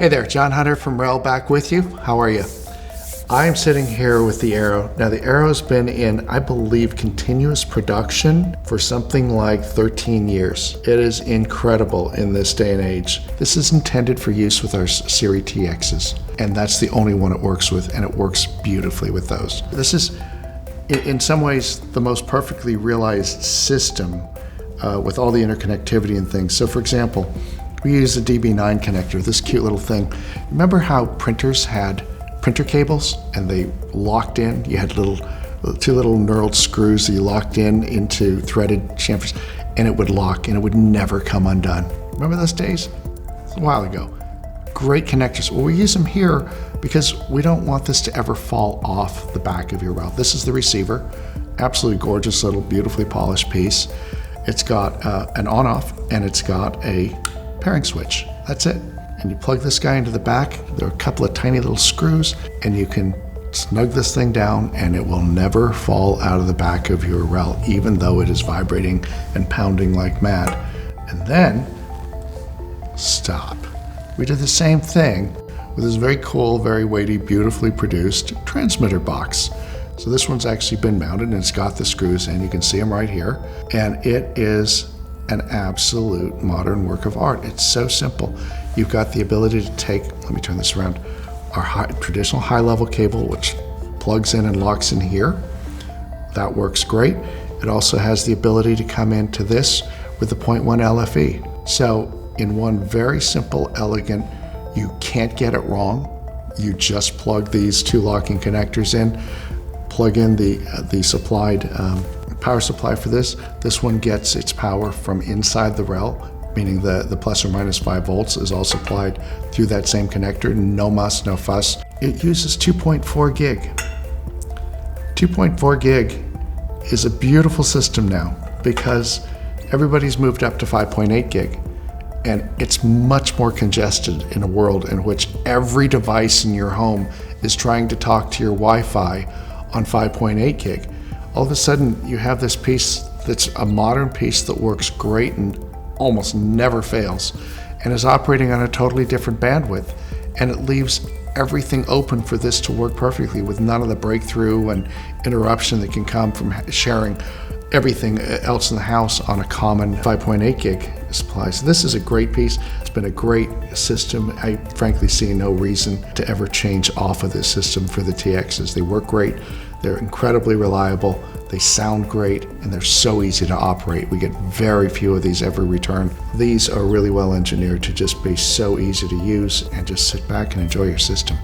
Hey there, John Hunter from REL back with you. How are you? I'm sitting here with the Arrow. Now the Arrow's been in, I believe, continuous production for something like 13 years. It is incredible in this day and age. This is intended for use with our Series TXs, and that's the only one it works with, and it works beautifully with those. This is, in some ways, the most perfectly realized system with all the interconnectivity and things. So for example, we use a DB9 connector, this cute little thing. Remember how printers had printer cables and they locked in? You had two little knurled screws that you locked into threaded chamfers, and it would lock and it would never come undone. Remember those days? It's a while ago. Great connectors. Well, we use them here because we don't want this to ever fall off the back of your REL. This is the receiver. Absolutely gorgeous little beautifully polished piece. It's got an on-off and it's got a pairing switch. That's it. And you plug this guy into the back. There are a couple of tiny little screws and you can snug this thing down and it will never fall out of the back of your REL, even though it is vibrating and pounding like mad. And then, stop. We did the same thing with this very cool, very weighty, beautifully produced transmitter box. So this one's actually been mounted and it's got the screws and you can see them right here. And it is an absolute modern work of art. It's so simple. You've got the ability to take, let me turn this around, our traditional high-level cable, which plugs in and locks in here. That works great. It also has the ability to come into this with the 0.1 LFE. So in one very simple, elegant, you can't get it wrong. You just plug these two locking connectors in, plug in the supplied power supply for this. This one gets its power from inside the REL, meaning the plus or minus 5 volts is all supplied through that same connector. No muss, no fuss. It uses 2.4 gig. 2.4 gig is a beautiful system now because everybody's moved up to 5.8 gig. And it's much more congested in a world in which every device in your home is trying to talk to your Wi-Fi on 5.8 gig. All of a sudden, you have this piece that's a modern piece that works great and almost never fails, and is operating on a totally different bandwidth. And it leaves everything open for this to work perfectly with none of the breakthrough and interruption that can come from sharing everything else in the house on a common 5.8 gig supply. So this is a great piece. It's been a great system. I frankly see no reason to ever change off of this system for the TXs. They work great. They're incredibly reliable. They sound great, and they're so easy to operate. We get very few of these every return. These are really well engineered to just be so easy to use and just sit back and enjoy your system.